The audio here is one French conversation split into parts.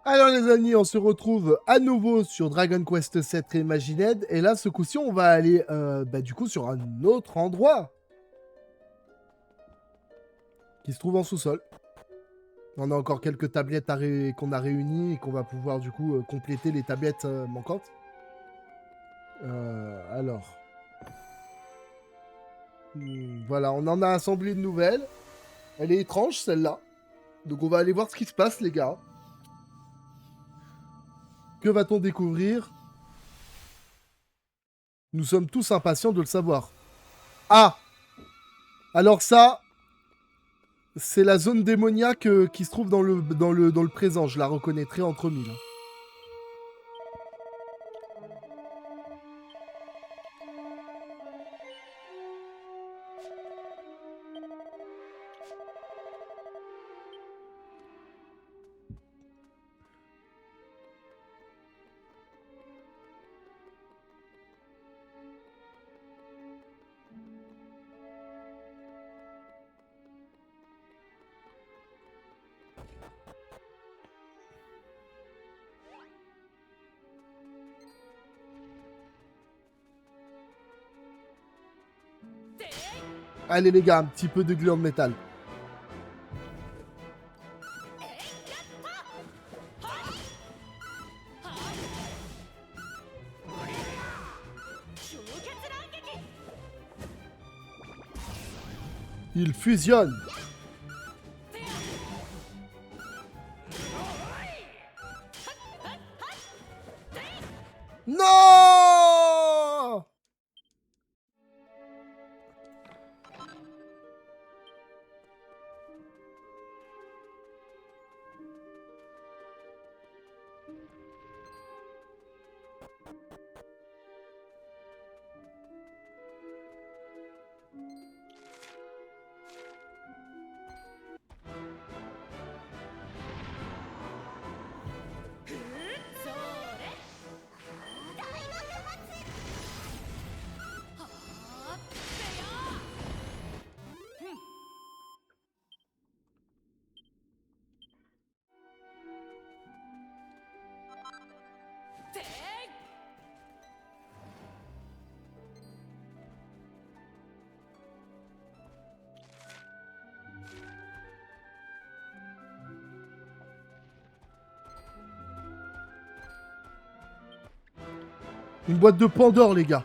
Alors les amis, on se retrouve à nouveau sur Dragon Quest VII Reimagined. Et là, ce coup-ci, on va aller du coup sur un autre endroit qui se trouve en sous-sol. On a encore quelques tablettes qu'on a réunies et qu'on va pouvoir du coup compléter les tablettes manquantes. Alors. Voilà, on en a assemblé une nouvelle. Elle est étrange celle-là. Donc on va aller voir ce qui se passe les gars. Que va-t-on découvrir? Nous sommes tous impatients de le savoir. Ah! Alors ça, c'est la zone démoniaque qui se trouve dans le présent. Je la reconnaîtrai entre mille. Allez les gars, un petit peu de gland de métal. Il fusionne. Non! Une boîte de Pandore, les gars.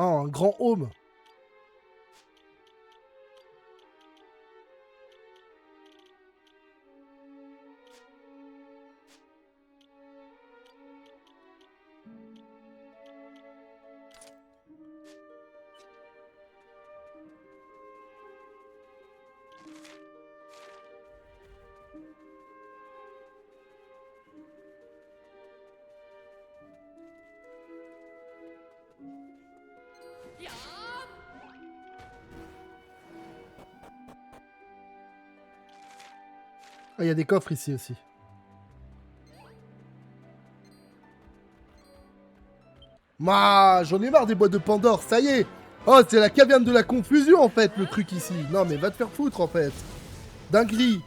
Oh, un grand home. Ah, il y a des coffres ici aussi. J'en ai marre des boîtes de Pandore, ça y est. Oh, c'est la caverne de la confusion en fait, le truc ici. Non mais va te faire foutre en fait. Dinguerie.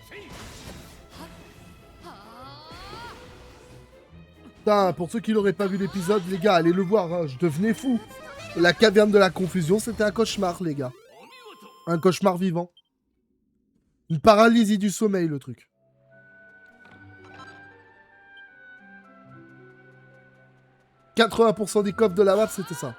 Putain, pour ceux qui n'auraient pas vu l'épisode, les gars, allez le voir, hein, je devenais fou. La caverne de la confusion, c'était un cauchemar, les gars. Un cauchemar vivant. Une paralysie du sommeil, le truc. « 80% des coffres de la map, c'était ça.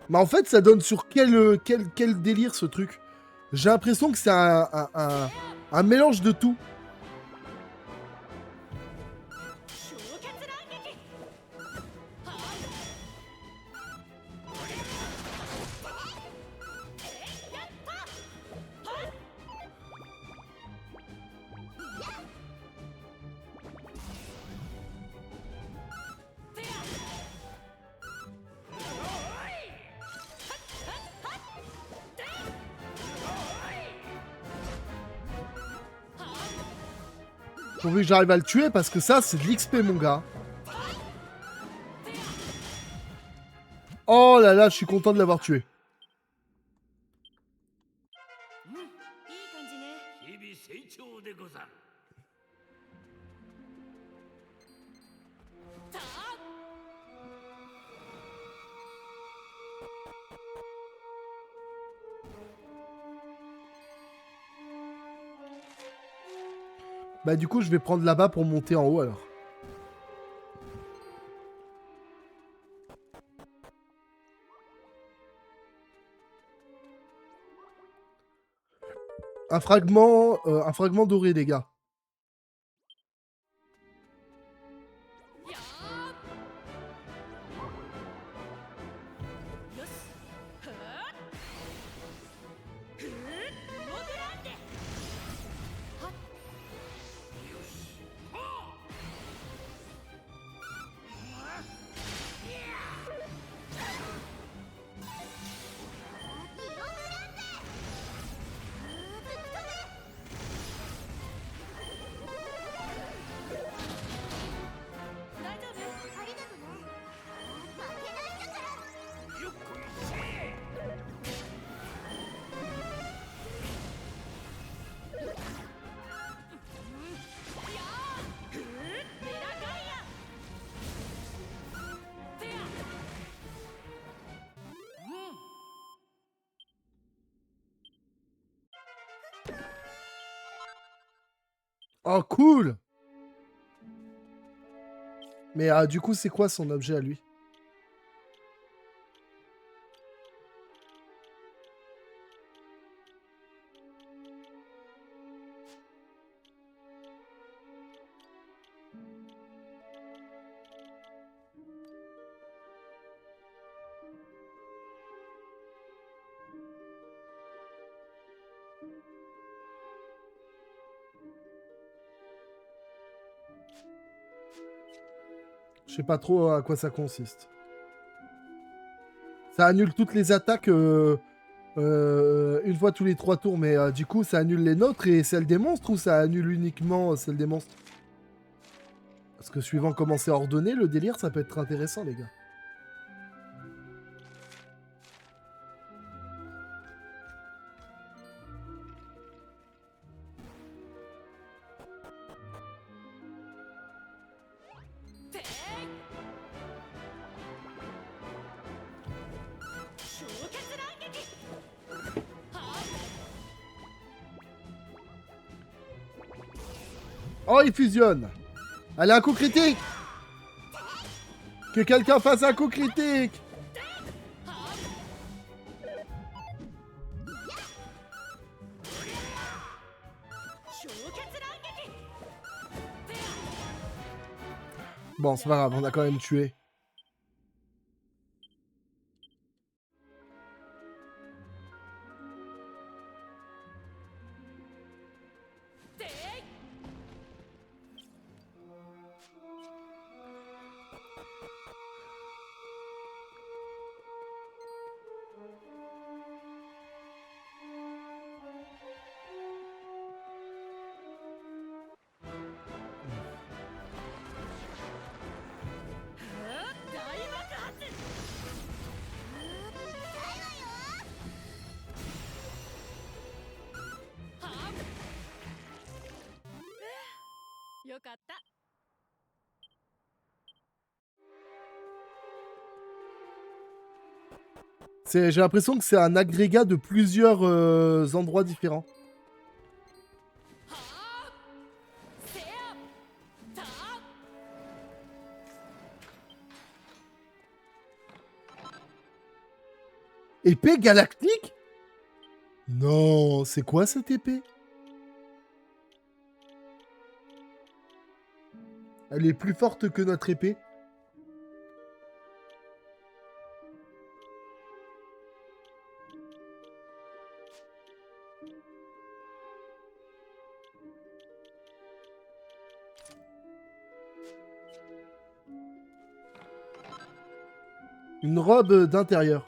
Mais en fait, ça donne sur quel délire, ce truc. J'ai l'impression que c'est un mélange de tout. Pourvu que j'arrive à le tuer, parce que ça, c'est de l'XP, mon gars. Oh là là, je suis content de l'avoir tué. Bah du coup, je vais prendre là-bas pour monter en haut, alors. Un fragment doré, les gars. Oh, cool! Mais du coup, c'est quoi son objet à lui? Je sais pas trop à quoi ça consiste. Ça annule toutes les attaques une fois tous les 3 tours, mais du coup, ça annule les nôtres et celles des monstres, ou ça annule uniquement celles des monstres? Parce que suivant comment c'est ordonné, le délire, ça peut être intéressant, les gars. Oh, il fusionne! Allez, un coup critique! Que quelqu'un fasse un coup critique! Bon, c'est pas grave, on a quand même tué. J'ai l'impression que c'est un agrégat de plusieurs endroits différents. Épée galactique? Non, c'est quoi cette épée? Elle est plus forte que notre épée. Une robe d'intérieur.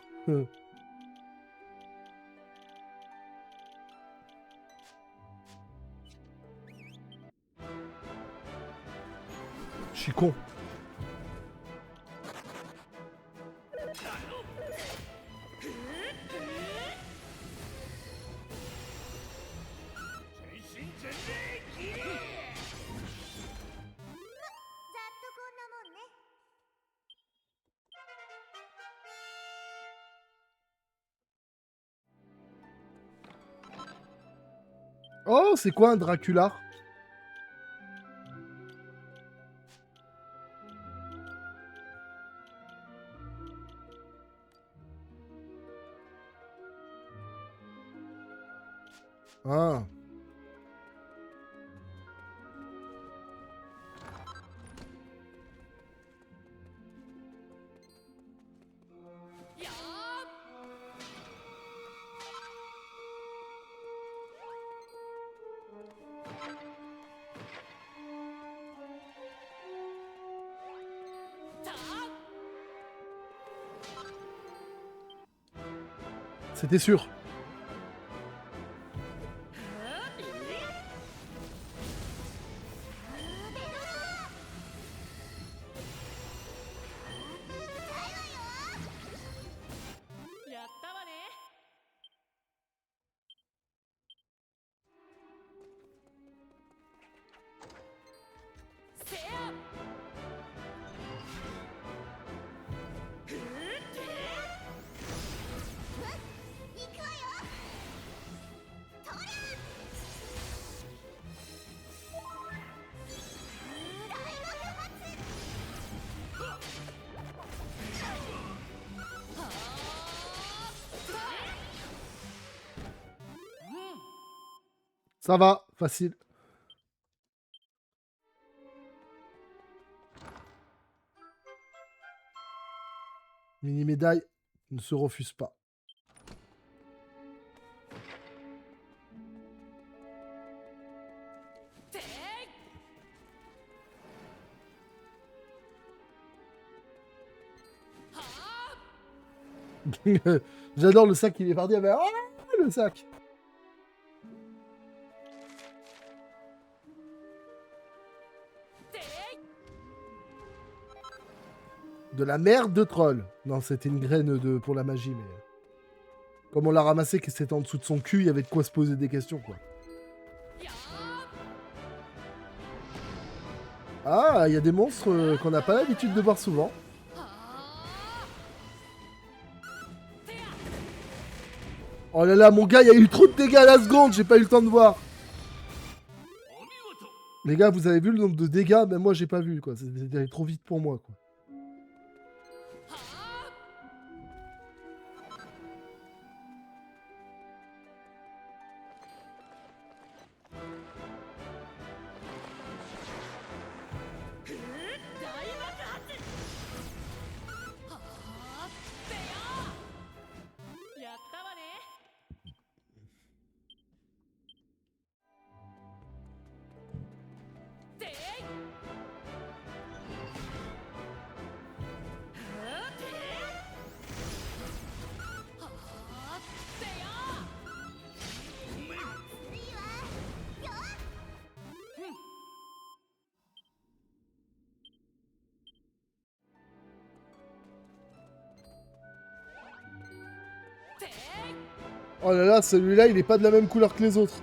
Je suis con. Oh, c'est quoi un Dracula? Ah. C'était sûr. Ça va, facile. Mini médaille ne se refuse pas. J'adore le sac, il est parti avec... Ah, le sac. De la merde de troll. Non, c'était une graine pour la magie, mais... Comme on l'a ramassé, que c'était en dessous de son cul, il y avait de quoi se poser des questions, quoi. Ah, il y a des monstres qu'on n'a pas l'habitude de voir souvent. Oh là là, mon gars, il y a eu trop de dégâts à la seconde, j'ai pas eu le temps de voir. Les gars, vous avez vu le nombre de dégâts? Même moi, j'ai pas vu, quoi. C'était allé trop vite pour moi, quoi. Oh là là, celui-là, il est pas de la même couleur que les autres.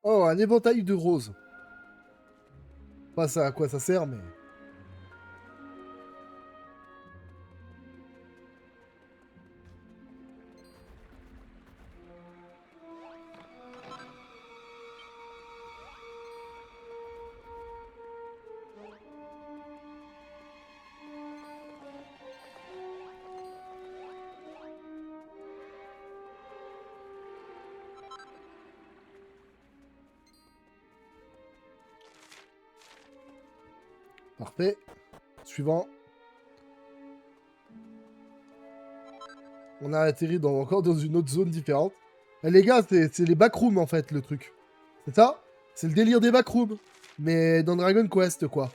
Oh, un éventail de roses. Pas ça à quoi ça sert, mais... Parfait. Suivant. On a atterri encore dans une autre zone différente. Eh, les gars, c'est les backrooms en fait, le truc. C'est ça? C'est le délire des backrooms. Mais dans Dragon Quest, quoi.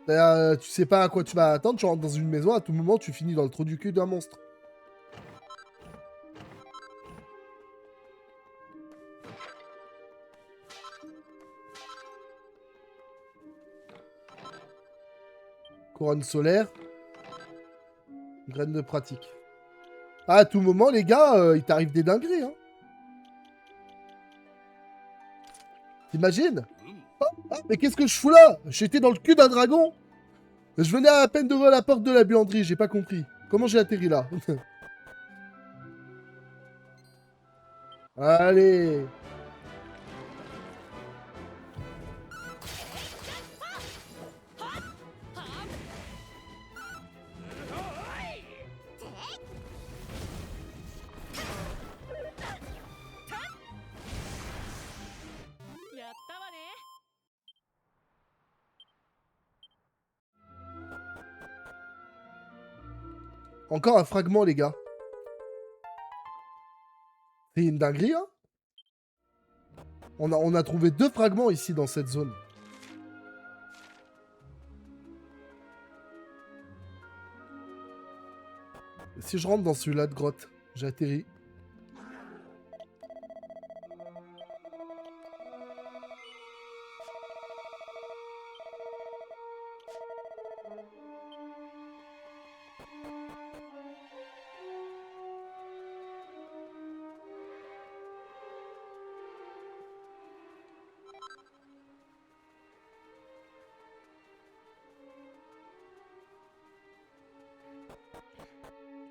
Tu sais pas à quoi tu vas attendre, tu rentres dans une maison, à tout moment, tu finis dans le trou du cul d'un monstre. Couronne solaire. Graine de pratique. Ah, à tout moment, les gars, il t'arrive des dingueries, hein. T'imagines? Mais qu'est-ce que je fous là? J'étais dans le cul d'un dragon. Je venais à peine d'ouvrir la porte de la buanderie, j'ai pas compris. Comment j'ai atterri là? Allez. Encore un fragment, les gars. C'est une dinguerie, hein? On a trouvé 2 fragments ici dans cette zone. Si je rentre dans celui-là de grotte, j'atterris.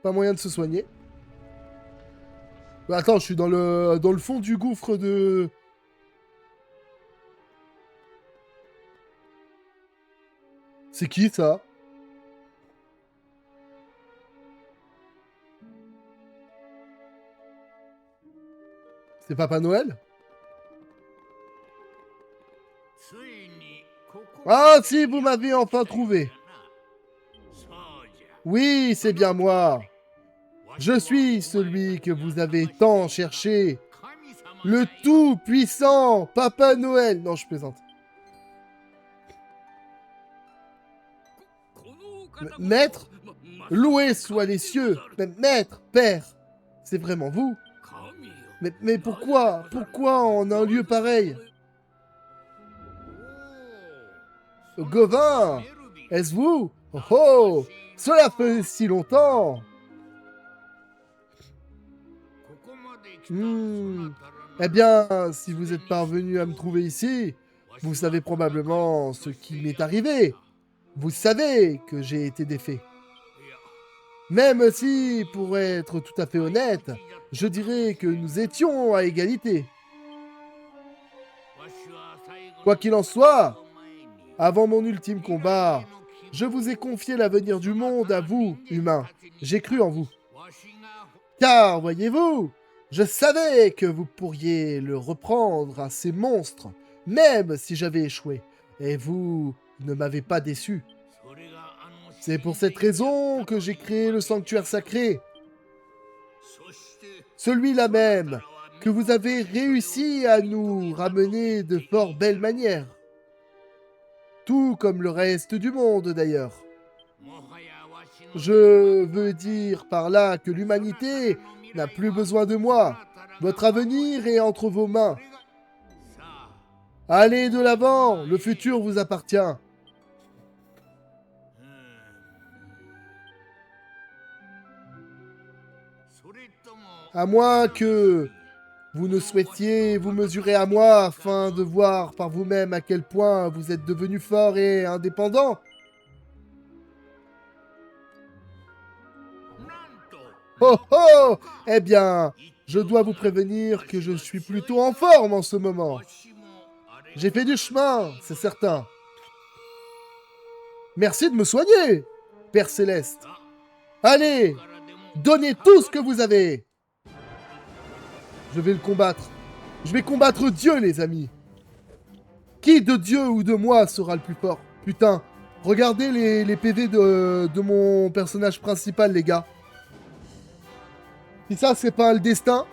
Pas moyen de se soigner. Bah, attends, je suis dans le fond du gouffre de... C'est qui, ça? C'est Papa Noël? Ah si, vous m'avez enfin trouvé. Oui, c'est bien moi. Je suis celui que vous avez tant cherché. Le tout-puissant Papa Noël. Non, je plaisante. Maître, loué soient les cieux. Maître, père, c'est vraiment vous? Mais pourquoi? Pourquoi en un lieu pareil? Gauvin, est-ce vous? Oh oh, cela fait si longtemps. Eh bien, si vous êtes parvenu à me trouver ici, vous savez probablement ce qui m'est arrivé. Vous savez que j'ai été défait. Même si, pour être tout à fait honnête, je dirais que nous étions à égalité. Quoi qu'il en soit, avant mon ultime combat, je vous ai confié l'avenir du monde à vous, humains. J'ai cru en vous. Car, voyez-vous, je savais que vous pourriez le reprendre à ces monstres, même si j'avais échoué. Et vous ne m'avez pas déçu. C'est pour cette raison que j'ai créé le sanctuaire sacré. Celui-là même que vous avez réussi à nous ramener de fort belle manière. Tout comme le reste du monde d'ailleurs. Je veux dire par là que l'humanité n'a plus besoin de moi. Votre avenir est entre vos mains. Allez de l'avant, le futur vous appartient. À moins que vous ne souhaitiez vous mesurer à moi afin de voir par vous-même à quel point vous êtes devenu fort et indépendant. Oh oh! Eh bien, je dois vous prévenir que je suis plutôt en forme en ce moment. J'ai fait du chemin, c'est certain. Merci de me soigner, Père Céleste. Allez, donnez tout ce que vous avez. Je vais le combattre. Je vais combattre Dieu, les amis. Qui de Dieu ou de moi sera le plus fort? Putain, regardez les PV de mon personnage principal, les gars. Si ça, c'est pas le destin.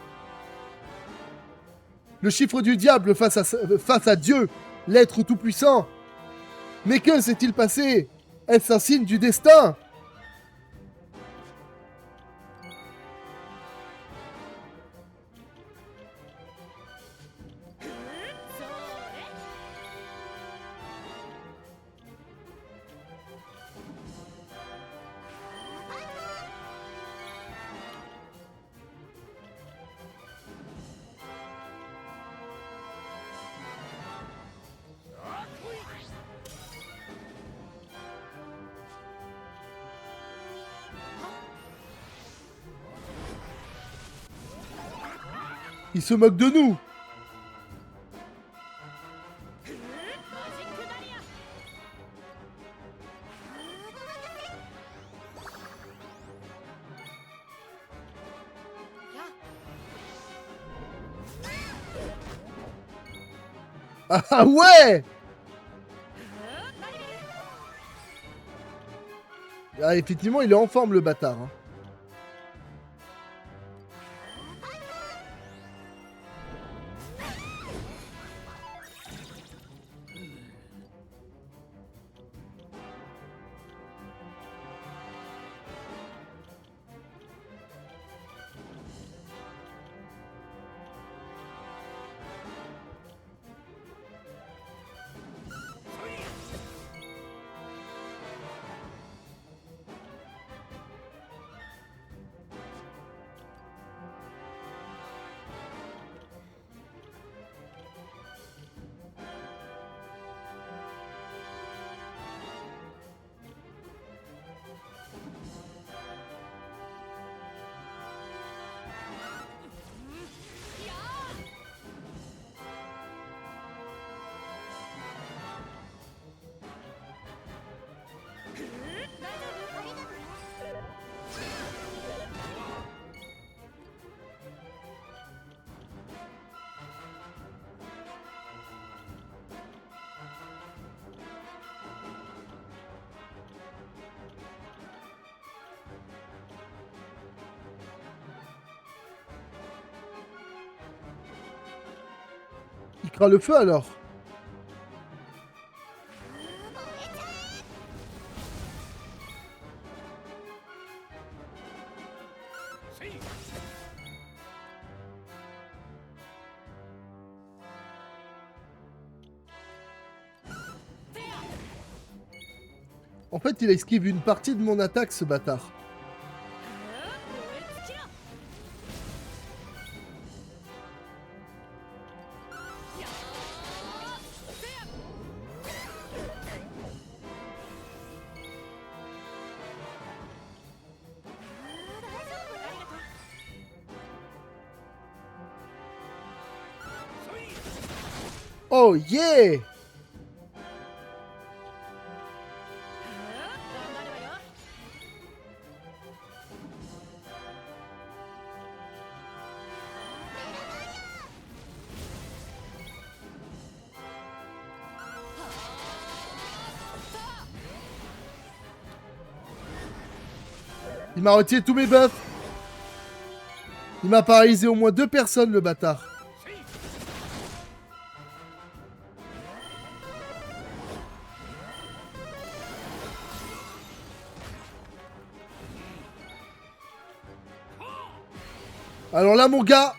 Le chiffre du diable face à Dieu, l'être tout-puissant. Mais que s'est-il passé? Est-ce un signe du destin? Il se moque de nous. Ah ouais! Ah, effectivement, il est en forme, le bâtard. Hein. Il craint le feu alors. En fait, il esquive une partie de mon attaque, ce bâtard. Oh yeah! Il m'a retiré tous mes buffs. Il m'a paralysé au moins 2 personnes, le bâtard. Alors là, mon gars...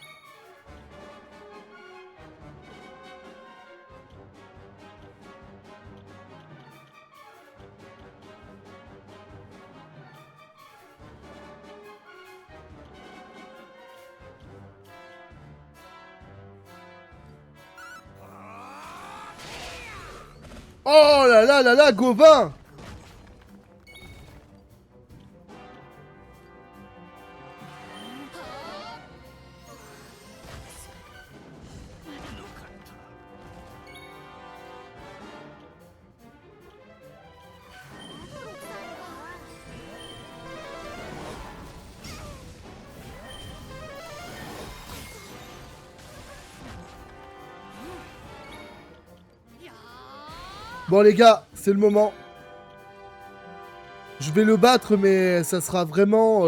Oh là là là là, Gauvin! Bon les gars, c'est le moment. Je vais le battre, mais ça sera vraiment...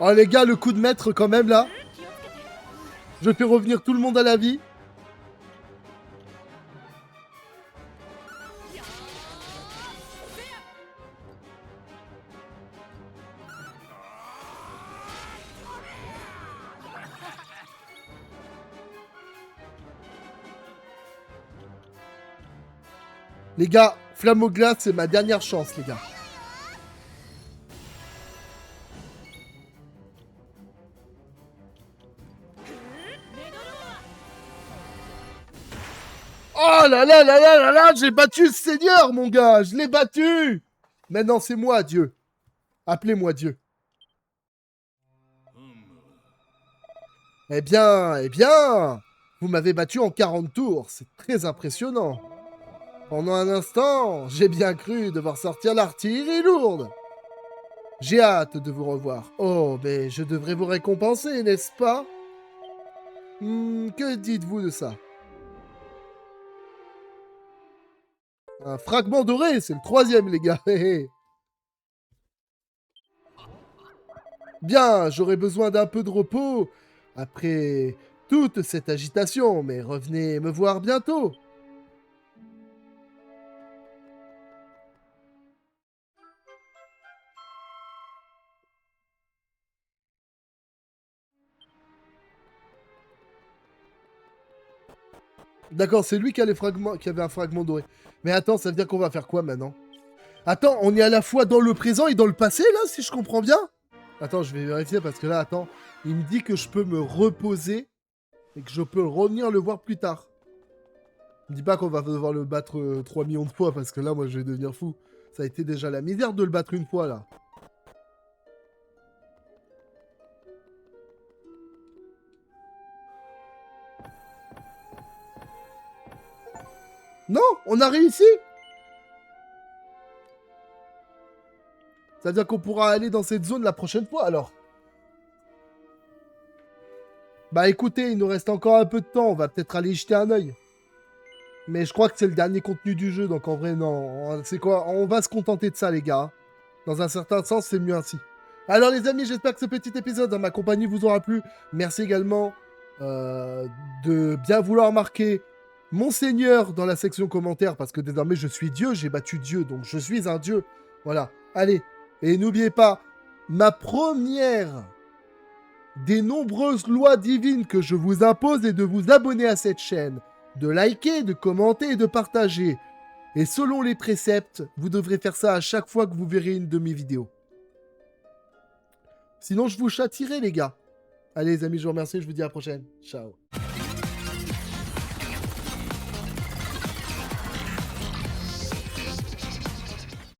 Oh les gars, le coup de maître quand même là. Je fais revenir tout le monde à la vie. Les gars, flamme au glace, c'est ma dernière chance, les gars. Oh là là là là là là, j'ai battu le Seigneur, mon gars, je l'ai battu. Maintenant, c'est moi, Dieu. Appelez-moi Dieu. Eh bien, vous m'avez battu en 40 tours, c'est très impressionnant. Pendant un instant, j'ai bien cru devoir sortir l'artillerie lourde. J'ai hâte de vous revoir. Oh, mais je devrais vous récompenser, n'est-ce pas? Que dites-vous de ça? Un fragment doré, c'est le 3e, les gars. Bien, j'aurai besoin d'un peu de repos après toute cette agitation, mais revenez me voir bientôt. D'accord, c'est lui qui a les fragments, qui avait un fragment doré. Mais attends, ça veut dire qu'on va faire quoi maintenant? Attends, on est à la fois dans le présent et dans le passé, là, si je comprends bien? Attends, je vais vérifier parce que là, attends, il me dit que je peux me reposer et que je peux revenir le voir plus tard. Me dis pas qu'on va devoir le battre 3 millions de fois parce que là, moi, je vais devenir fou. Ça a été déjà la misère de le battre une fois, là. Non, on a réussi. Ça veut dire qu'on pourra aller dans cette zone la prochaine fois, alors. Bah écoutez, il nous reste encore un peu de temps, on va peut-être aller y jeter un œil. Mais je crois que c'est le dernier contenu du jeu, donc en vrai, non. C'est quoi? On va se contenter de ça, les gars. Dans un certain sens, c'est mieux ainsi. Alors les amis, j'espère que ce petit épisode dans ma compagnie vous aura plu. Merci également de bien vouloir marquer Monseigneur dans la section commentaires, parce que désormais je suis Dieu, j'ai battu Dieu, donc je suis un Dieu. Voilà, allez. Et n'oubliez pas, ma première des nombreuses lois divines que je vous impose est de vous abonner à cette chaîne, de liker, de commenter et de partager. Et selon les préceptes, vous devrez faire ça à chaque fois que vous verrez une de mes vidéos. Sinon, je vous châtierai, les gars. Allez, les amis, je vous remercie, je vous dis à la prochaine. Ciao.